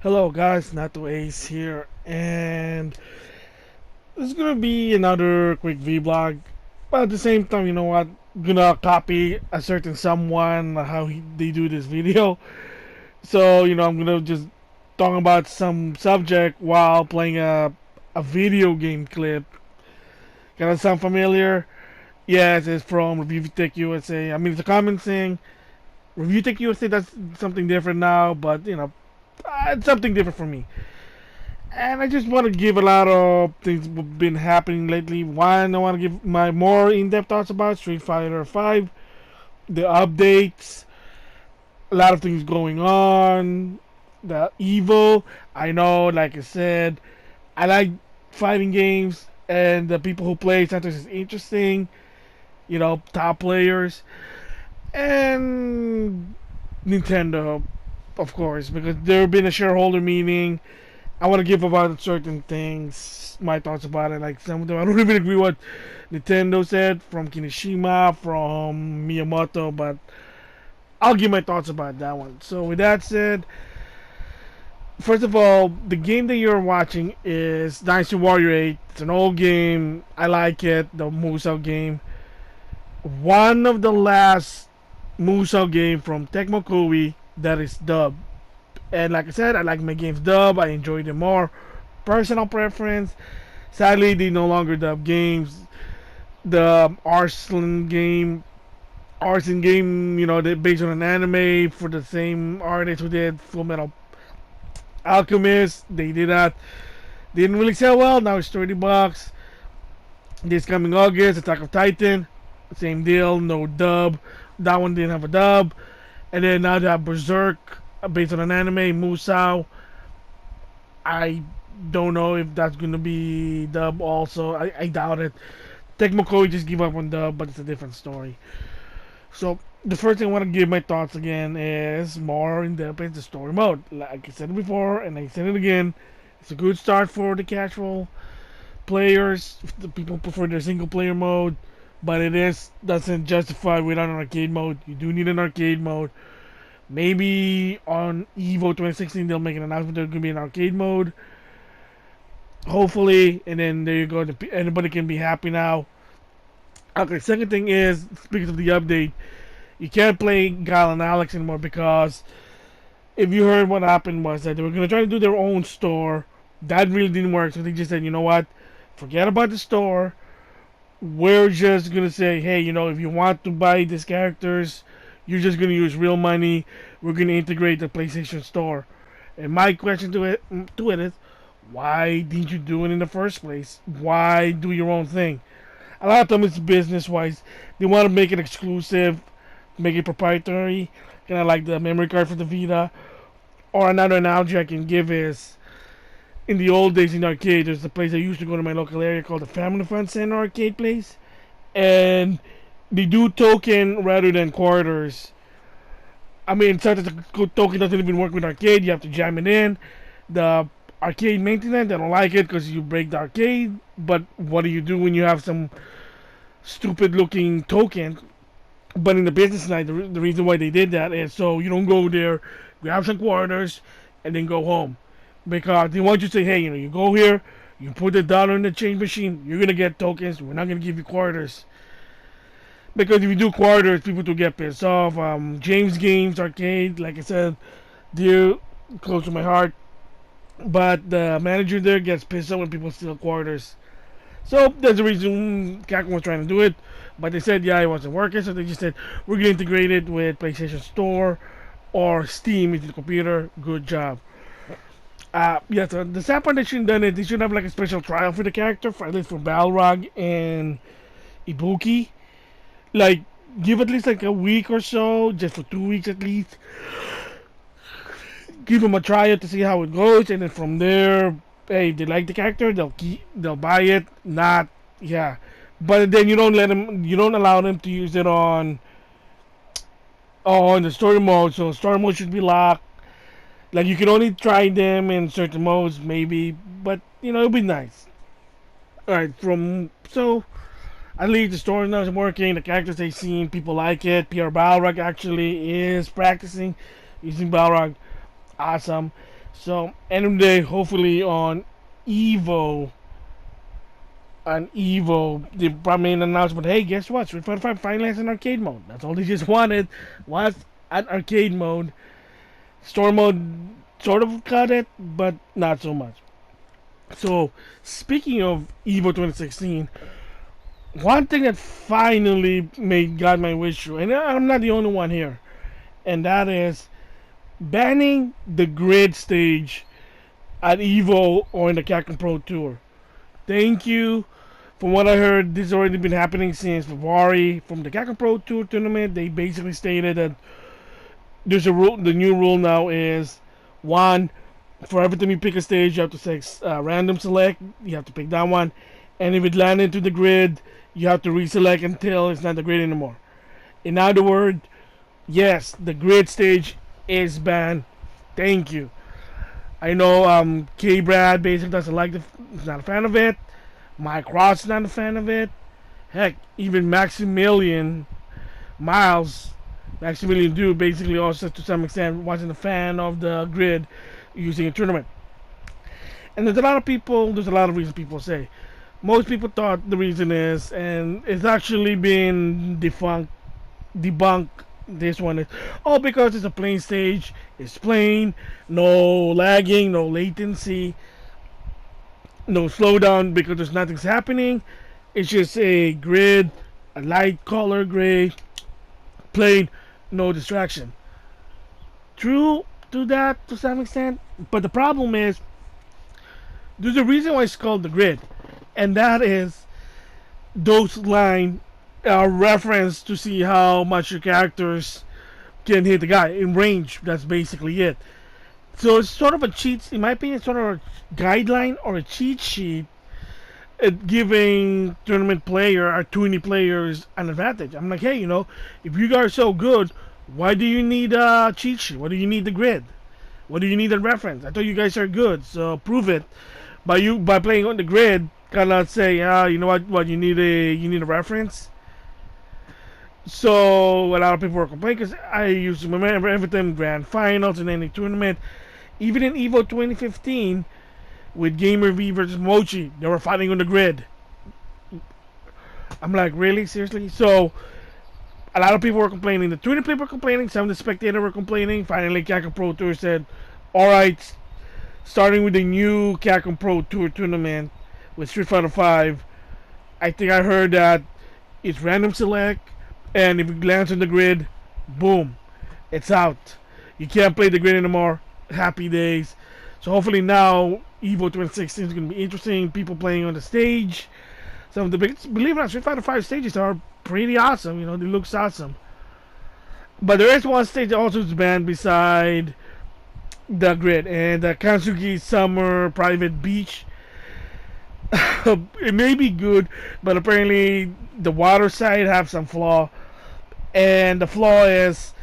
Hello guys, NautoAce here, and this is gonna be another quick vlog. But at the same time, you know what? Gonna copy a certain someone how they do this video. So I'm gonna just talk about some subject while playing a video game clip. Gonna sound familiar? Yes, it's from Reviewtechusa. I mean, it's a common thing. Reviewtechusa does something different now, but it's something different for me. And I just want to give a lot of things been happening lately. One, I want to give my more in-depth thoughts about Street Fighter 5, the updates, a lot of things going on, the evil. I know, like I said, I like fighting games, and the people who play sometimes is interesting. Top players and Nintendo, of course, because there been a shareholder meeting. I want to give about certain things, my thoughts about it. Like some of them, I don't even agree with what Nintendo said from Kineshima, from Miyamoto, but I'll give my thoughts about that one. So with that said, first of all, the game that you're watching is Dynasty Warrior 8. It's an old game. I like it, the Musou game. One of the last Musou game from Tecmo Koei that is dubbed. And like I said, I like my games dub. I enjoy them more. Personal preference. Sadly, they no longer dub games. The Arson game, they're based on an anime for the same artist who did Full Metal Alchemist. They did that. Didn't really sell well. Now it's $30. This coming August, Attack of Titan. Same deal, no dub. That one didn't have a dub. And then now they have Berserk, based on an anime, Musou. I don't know if that's gonna be dub also. I doubt it. Tecmo Koei just give up on dub, but it's a different story. So the first thing I want to give my thoughts again is more in depth into story mode. Like I said before, and I said it again, it's a good start for the casual players. The people prefer their single player mode, but doesn't justify without an arcade mode. You do need an arcade mode. Maybe on Evo 2016 they'll make an announcement there's gonna be an arcade mode. Hopefully, and then there you go. Anybody can be happy now. Okay, second thing is, speaking of the update, you can't play Guile and Alex anymore because if you heard what happened was that they were gonna try to do their own store. That really didn't work, so they just said, you know what? Forget about the store. We're just gonna say, hey, if you want to buy these characters, you're just gonna use real money. We're gonna integrate the PlayStation Store. And my question to it is, why didn't you do it in the first place? Why do your own thing? A lot of them it's business wise. They want to make it exclusive, make it proprietary, kind of like the memory card for the Vita. Or another analogy I can give is, in the old days in the arcade, there's a place I used to go to my local area called the Family Fun Center arcade place, and they do token rather than quarters. I mean, sometimes the token doesn't even work with arcade. You have to jam it in. The arcade maintenance, they don't like it because you break the arcade. But what do you do when you have some stupid looking token? But in the business side, the reason why they did that is so you don't go there, grab some quarters, and then go home. Because they want you to say, hey, you go here, you put the dollar in the change machine, you're going to get tokens, we're not going to give you quarters. Because if you do quarters, people do get pissed off. James Games Arcade, like I said, dear, close to my heart. But the manager there gets pissed off when people steal quarters. So that's the reason Capcom was trying to do it. But they said, yeah, it wasn't working. So they just said, we're going to integrate it with PlayStation Store or Steam into the computer. Good job. Yeah, so the sad part they shouldn't done it. They should have like a special trial for the character, at least for Balrog and Ibuki. Like, give at least like a week or so, just for 2 weeks at least. Give them a trial to see how it goes, and then from there, hey, if they like the character, they'll buy it. Not, yeah, but then you don't allow them to use it on the story mode. So story mode should be locked. Like you can only try them in certain modes, maybe, but it'll be nice. All right, at least the story now is working. The characters they've seen, people like it. Pierre Balrog actually is practicing using Balrog. Awesome. So end of the day, hopefully on Evo, they probably made an announcement. Hey, guess what? Street Fighter 5 finally has an arcade mode. That's all they just wanted, was an arcade mode. Story mode sort of cut it, but not so much. So, speaking of Evo 2016, one thing that finally made God my wish true, and I'm not the only one here, and that is banning the grid stage at Evo or in the Capcom Pro Tour. Thank you. From what I heard, this has already been happening since February. From the Capcom Pro Tour tournament, they basically stated that there's a rule. The new rule now is one, for every time you pick a stage, you have to random select. You have to pick that one, and if it lands into the grid, you have to reselect until it's not the grid anymore. In other words, yes, the grid stage is banned. Thank you. I know K Brad basically doesn't like he's not a fan of it. Mike Ross is not a fan of it. Heck, even Maximilian Dude basically also to some extent wasn't a fan of the grid using a tournament. And there's a lot of reasons people say. Most people thought the reason is, and it's actually been debunked. This one is, because it's a plain stage, it's plain, no lagging, no latency, no slowdown because there's nothing's happening. It's just a grid, a light color gray, plain, no distraction. True to that to some extent, but the problem is there's a reason why it's called the grid, and that is those lines are reference to see how much your characters can hit the guy in range. That's basically it. So it's sort of a cheat, in my opinion, it's sort of a guideline or a cheat sheet at giving tournament player or tourney players an advantage. I'm like, hey, if you guys are so good, why do you need a cheat sheet? Why do you need the grid? What do you need a reference? I thought you guys are good, so prove it by playing on the grid. Cannot say, you know what you need a reference. So a lot of people were complaining because I used to remember every time grand finals in any tournament, even in Evo 2015 with Gamer V versus Mochi, they were fighting on the grid. I'm like, really, seriously? So a lot of people were complaining. The tournament people were complaining. Some of the spectators were complaining. Finally, Capcom Pro Tour said, "All right, starting with the new Capcom Pro Tour tournament with Street Fighter 5, I think I heard that it's random select." And if it lands on the grid, boom, it's out. You can't play the grid anymore. Happy days. So hopefully now Evo 2016 is going to be interesting. People playing on the stage. Some of the believe it or not, Street Fighter 5 stages are pretty awesome. They look awesome. But there is one stage that also is banned beside the grid, and the Kansugi Summer Private Beach. It may be good, but apparently the water side have some flaw. And the flaw is,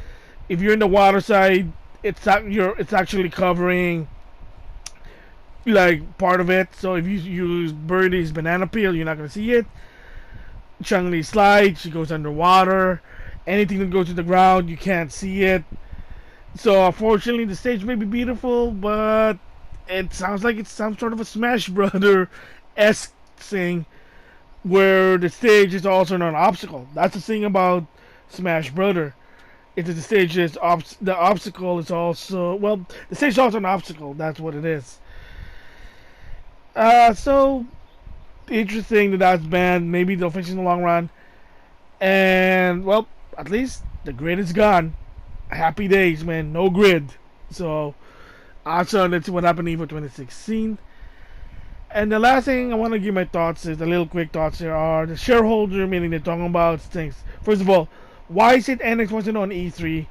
if you're in the water side, it's actually covering like part of it. So if you use Birdie's banana peel, you're not gonna see it. Chun-Li slides, she goes underwater. Anything that goes to the ground, you can't see it. So unfortunately, the stage may be beautiful, but it sounds like it's some sort of a Smash Brother-esque thing, where the stage is also not an obstacle. That's the thing about Smash Brother. If the stage is the obstacle is also the stage is also an obstacle. That's what it is. So interesting that's banned. Maybe they'll fix it in the long run. And at least the grid is gone. Happy days, man. No grid. So also let's see what happened in Evo 2016. And the last thing I want to give my thoughts is the little quick thoughts here are the shareholder meeting they're talking about things. First of all, why is it NX wasn't on E3?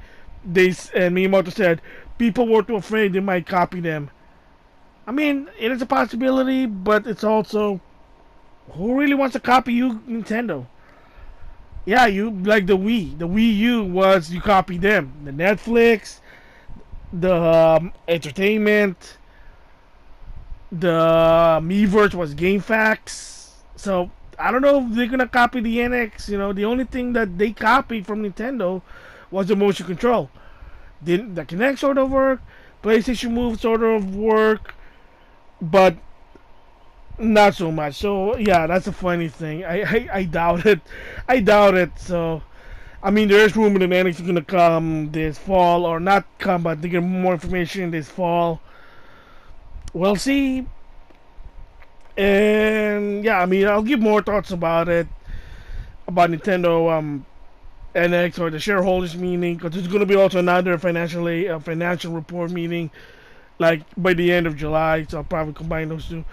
Miyamoto said people were too afraid they might copy them. I mean, it is a possibility, but it's also, who really wants to copy you, Nintendo? Yeah, you like the Wii. The Wii U was you copy them. The Netflix, the entertainment, the Miiverse was GameFAQs. So I don't know if they're gonna copy the NX. The only thing that they copied from Nintendo was the motion control. The Kinect sort of worked. PlayStation Move sort of work, but not so much. So yeah, that's a funny thing. I doubt it. I doubt it. So I mean, there's rumor that NX is gonna come this fall, or not come, but they get more information this fall. We'll see. And yeah, I mean, I'll give more thoughts about it, about Nintendo NX or the shareholders meeting, because there's gonna be also another financial report meeting, like by the end of July. So I'll probably combine those two.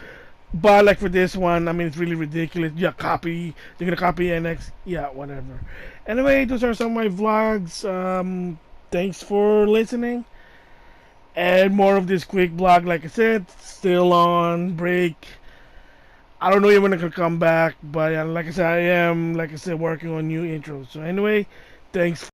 But like for this one, I mean, it's really ridiculous. Yeah, they're gonna copy NX. Yeah, whatever. Anyway, those are some of my vlogs. Thanks for listening. And more of this quick vlog, like I said, still on break. I don't know even when I can come back, but like I said, I am, like I said, working on new intros. So anyway, thanks